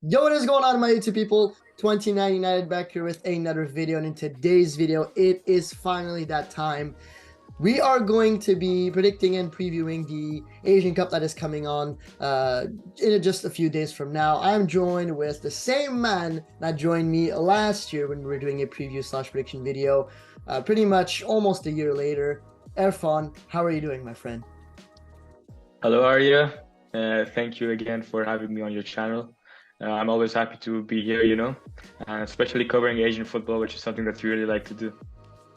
Yo, what is going on, my YouTube people? 29 United back here with another video, and in today's video, it is finally that time. We are going to be predicting and previewing the Asian Cup that is coming on in just a few days from now. I'm joined with the same man that joined me last year when we were doing a preview slash prediction video, pretty much almost a year later. Erfan, how are you doing, my friend? Hello, Arya. Thank you again for having me on your channel. I'm always happy to be here, especially covering Asian football, which is something that you really like to do.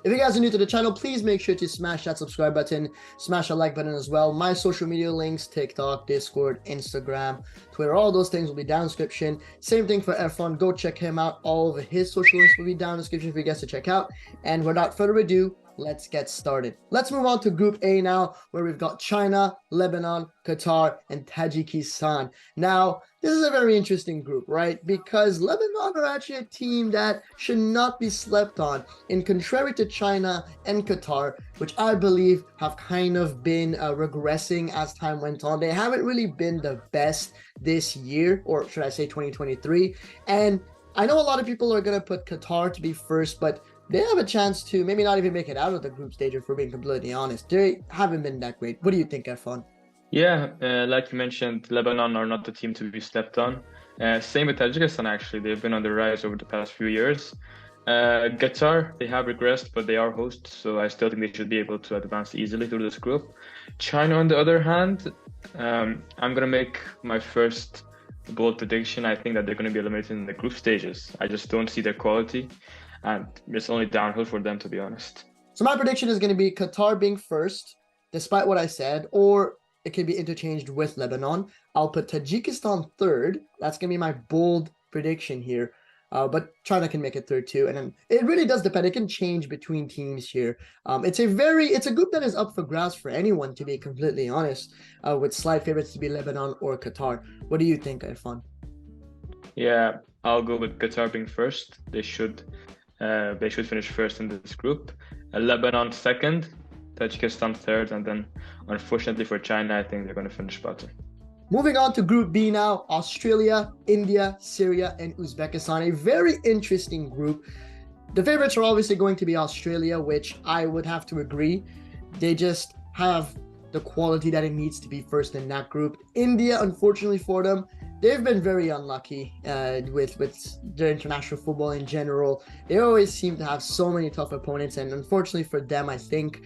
If you guys are new to the channel, please make sure to smash that subscribe button, smash that like button as well. My social media links, TikTok, Discord, Instagram, Twitter, all those things will be down in the description. Same thing for Erfan. Go check him out. All of his social links will be down in the description for you guys to check out. And without further ado, let's get started. Let's move on to Group A now, where we've got China, Lebanon, Qatar, and Tajikistan. Now, this is a very interesting group, right? Because Lebanon are actually a team that should not be slept on. In contrary to China and Qatar, which I believe have kind of been regressing as time went on. They haven't really been the best this year, or should I say 2023. And I know a lot of people are going to put Qatar to be first, but they have a chance to maybe not even make it out of the group stage, if we're being completely honest. They haven't been that great. What do you think, Erfan? Yeah, like you mentioned, Lebanon are not the team to be slept on. Same with Tajikistan, actually. They've been on the rise over the past few years. Qatar, they have regressed, but they are hosts, so I still think they should be able to advance easily through this group. China, on the other hand, I'm going to make my first bold prediction. I think that they're going to be eliminated in the group stages. I just don't see their quality, and it's only downhill for them, to be honest. So my prediction is going to be Qatar being first, despite what I said, or it could be interchanged with Lebanon. I'll put Tajikistan third. That's going to be my bold prediction here. But China can make it third too. And then it really does depend. It can change between teams here. It's a group that is up for grabs for anyone, to be completely honest, with slight favorites to be Lebanon or Qatar. What do you think, Irfan? Yeah, I'll go with Qatar being first. They should finish first in this group. Lebanon second, Tajikistan third, and then unfortunately for China, I think they're going to finish bottom. Moving on to Group B now, Australia, India, Syria, and Uzbekistan. A very interesting group. The favorites are obviously going to be Australia, which I would have to agree. They just have the quality that it needs to be first in that group. India, unfortunately for them, they've been very unlucky with their international football in general. They always seem to have so many tough opponents, and unfortunately for them, I think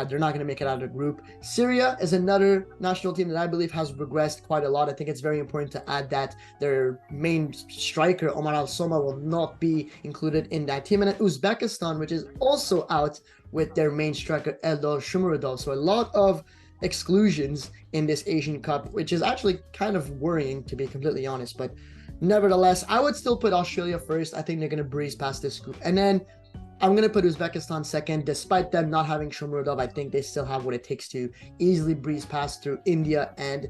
they're not going to make it out of the group. Syria is another national team that I believe has regressed quite a lot. I think it's very important to add that their main striker, Omar Al-Soma, will not be included in that team. And then Uzbekistan, which is also out with their main striker, Eldor Shomurodov. So a lot of exclusions in this Asian Cup, which is actually kind of worrying, to be completely honest. But nevertheless, I would still put Australia first. I think they're going to breeze past this group. And then I'm going to put Uzbekistan second. Despite them not having Shomurodov, I think they still have what it takes to easily breeze past through India and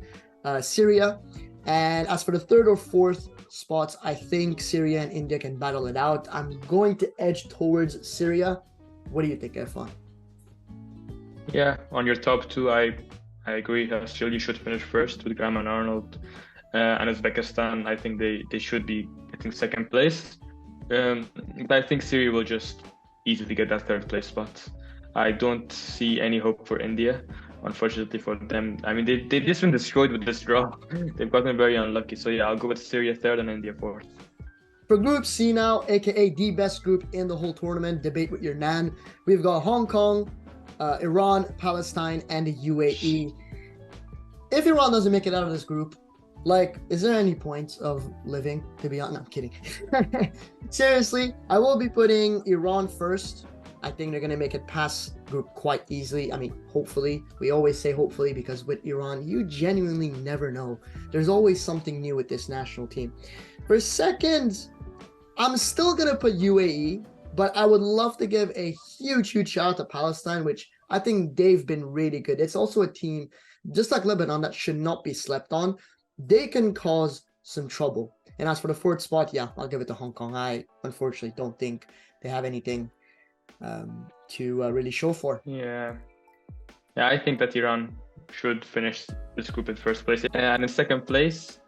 Syria. And as for the third or fourth spots, I think Syria and India can battle it out. I'm going to edge towards Syria. What do you think, Erfan? Yeah, on your top two, I agree. Australia should finish first with Graham and Arnold, and Uzbekistan, I think they should be getting second place. But I think Syria will just easily get that third place spot. I don't see any hope for India, unfortunately for them. I mean, they've just been destroyed with this draw. They've gotten very unlucky. So yeah, I'll go with Syria third and India fourth. For Group C now, aka the best group in the whole tournament, debate with your nan, we've got Hong Kong, Iran, Palestine, and the UAE. If Iran doesn't make it out of this group, like, is there any point of living, to be honest? No, I'm kidding. Seriously, I will be putting Iran first. I think they're going to make it past group quite easily. I mean, hopefully. We always say hopefully because with Iran, you genuinely never know. There's always something new with this national team. For second, I'm still going to put UAE, but I would love to give a huge shout out to Palestine, which I think they've been really good. It's also a team, just like Lebanon, that should not be slept on. They can cause some trouble. And as for the fourth spot, yeah, I'll give it to Hong Kong. I unfortunately don't think they have anything to really show for. Yeah, I think that Iran should finish this group in first place. And in second place,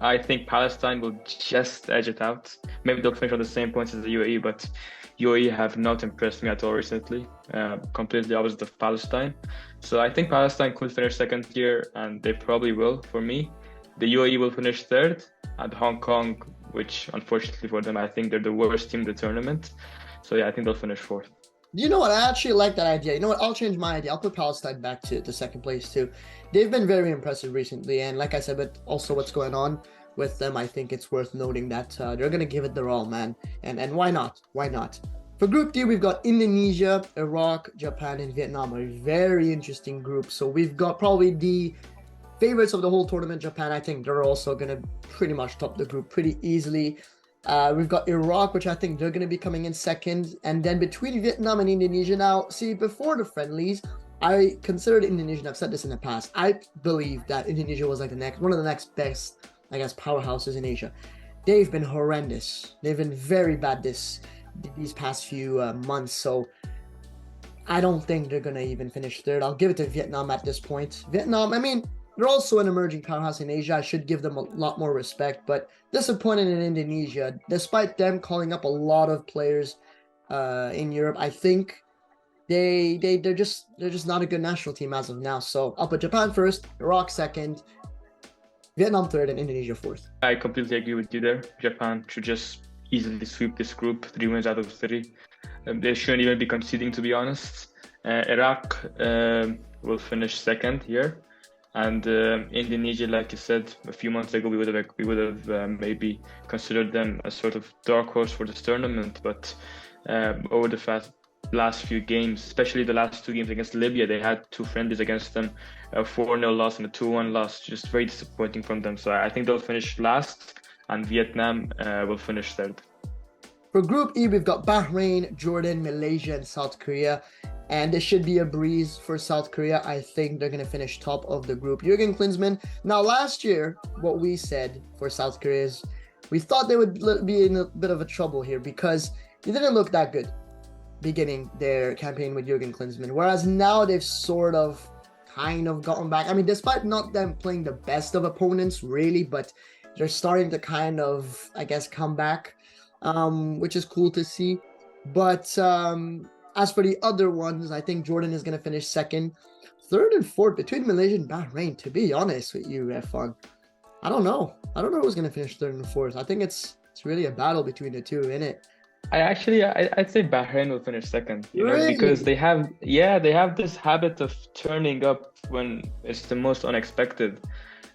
I think Palestine will just edge it out. Maybe they'll finish on the same points as the UAE, but UAE have not impressed me at all recently. Completely opposite of Palestine. So I think Palestine could finish second here, and they probably will for me. The UAE will finish third, and Hong Kong, which unfortunately for them, I think they're the worst team in the tournament. So yeah, I think they'll finish fourth. You know what? I actually like that idea. You know what? I'll change my idea. I'll put Palestine back to second place too. They've been very impressive recently, and like I said, but also what's going on with them, I think it's worth noting that they're gonna give it their all, man. And why not? Why not? For Group D, we've got Indonesia, Iraq, Japan, and Vietnam. A very interesting group. So we've got probably the favorites of the whole tournament, Japan. I think they're also gonna pretty much top the group pretty easily. We've got Iraq, which I think they're going to be coming in second. And then between Vietnam and Indonesia now, see, before the friendlies, I considered Indonesia, I've said this in the past, I believe that Indonesia was like one of the next best, I guess, powerhouses in Asia. They've been horrendous. They've been very bad these past few months. So I don't think they're going to even finish third. I'll give it to Vietnam at this point. Vietnam, I mean, they're also an emerging powerhouse in Asia. I should give them a lot more respect, but disappointed in Indonesia. Despite them calling up a lot of players in Europe, I think they're just not a good national team as of now. So I'll put Japan first, Iraq second, Vietnam third, and Indonesia fourth. I completely agree with you there. Japan should just easily sweep this group, 3 wins out of 3. They shouldn't even be conceding, to be honest. Iraq will finish second here. And Indonesia, like you said, a few months ago, we would have maybe considered them a sort of dark horse for this tournament. But over the last few games, especially the last 2 games against Libya, they had 2 friendlies against them, a 4-0 loss and a 2-1 loss. Just very disappointing from them. So I think they'll finish last, and Vietnam will finish third. For Group E, we've got Bahrain, Jordan, Malaysia, and South Korea. And this should be a breeze for South Korea. I think they're going to finish top of the group. Jurgen Klinsmann. Now, last year, what we said for South Korea is we thought they would be in a bit of a trouble here because they didn't look that good beginning their campaign with Jurgen Klinsmann. Whereas now they've sort of kind of gotten back. I mean, despite not them playing the best of opponents, really, but they're starting to kind of, I guess, come back, which is cool to see. But as for the other ones, I think Jordan is going to finish second. Third and fourth between Malaysia and Bahrain, to be honest with you, Erfan. I don't know who's going to finish third and fourth. I think it's really a battle between the two, isn't it? I'd say Bahrain will finish second, Really? because they have this habit of turning up when it's the most unexpected.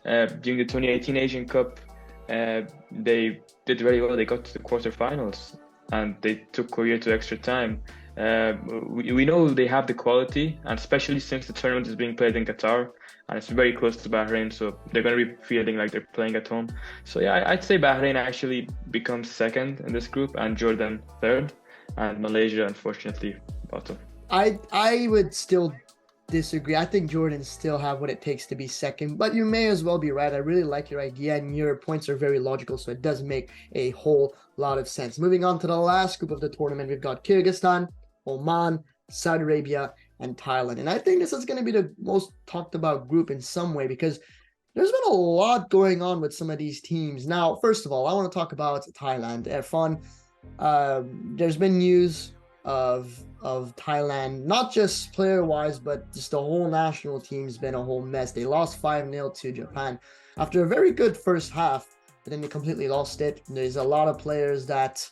During the 2018 Asian Cup, they did very well. They got to the quarterfinals and they took Korea to extra time. We know they have the quality, and especially since the tournament is being played in Qatar and it's very close to Bahrain, so they're going to be feeling like they're playing at home. So yeah, I'd say Bahrain actually becomes second in this group, and Jordan third, and Malaysia unfortunately bottom. I would still disagree. I think Jordan still have what it takes to be second, but you may as well be right. I really like your idea, and your points are very logical, so it does make a whole lot of sense. Moving on to the last group of the tournament, we've got Kyrgyzstan, Oman, Saudi Arabia, and Thailand. And I think this is going to be the most talked about group in some way because there's been a lot going on with some of these teams. Now, first of all, I want to talk about Thailand. Erfan, there's been news of Thailand, not just player-wise, but just the whole national team's been a whole mess. They lost 5-0 to Japan after a very good first half, but then they completely lost it. There's a lot of players that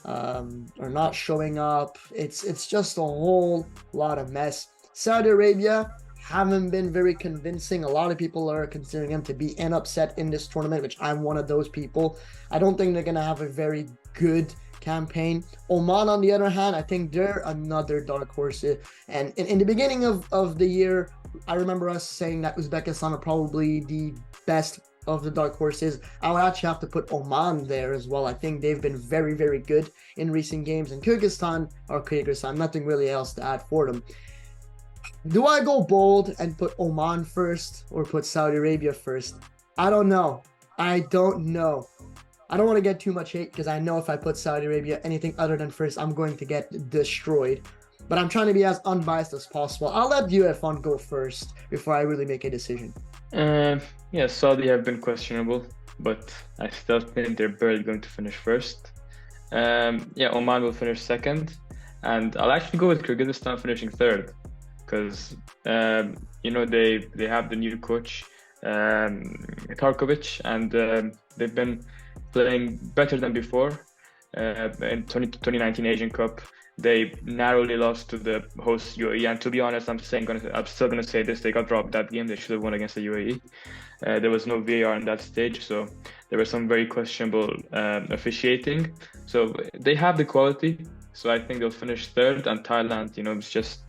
are not showing up. It's just a whole lot of mess. Saudi Arabia haven't been very convincing. A lot of people are considering them to be an upset in this tournament, which I'm one of those people. I don't think they're going to have a very good campaign. Oman, on the other hand, I think they're another dark horse. And in the beginning of the year, I remember us saying that Uzbekistan are probably the best of the dark horses. I would actually have to put Oman there as well. I think they've been very, very good in recent games. And Kyrgyzstan, nothing really else to add for them. Do I go bold and put Oman first or put Saudi Arabia first? I don't know. I don't want to get too much hate because I know if I put Saudi Arabia anything other than first, I'm going to get destroyed. But I'm trying to be as unbiased as possible. I'll let you, Erfan, go first before I really make a decision. Yeah, Saudi have been questionable. but I still think they're barely going to finish first. Yeah, Oman will finish second, and I'll actually go with Kyrgyzstan finishing third, because they have the new coach Tarkovic, and they've been playing better than before. In 2019 Asian Cup, they narrowly lost to the host UAE, and to be honest, I'm still gonna say this: they got dropped that game. They should have won against the UAE. There was no VAR in that stage, so there was some very questionable officiating. So they have the quality, so I think they'll finish third. And Thailand, it's just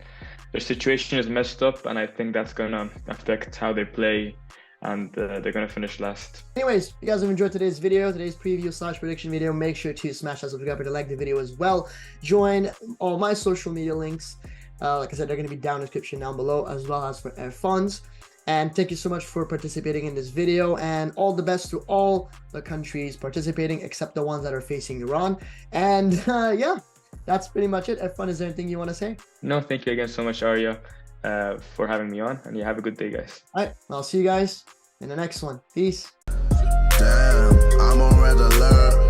their situation is messed up, and I think that's gonna affect how they play, and they're gonna finish last. Anyways, if you guys have enjoyed today's video, today's preview/prediction video, make sure to smash that subscribe button, like the video as well. Join all my social media links. Like I said, they're going to be down in the description down below, as well as for Erfan's. And thank you so much for participating in this video, and all the best to all the countries participating, except the ones that are facing Iran. And yeah, that's pretty much it. Erfan, is there anything you want to say? No, thank you again so much, Arya, for having me on, and you have a good day, guys. All right, I'll see you guys in the next one. Peace. Damn, I'm on red alert.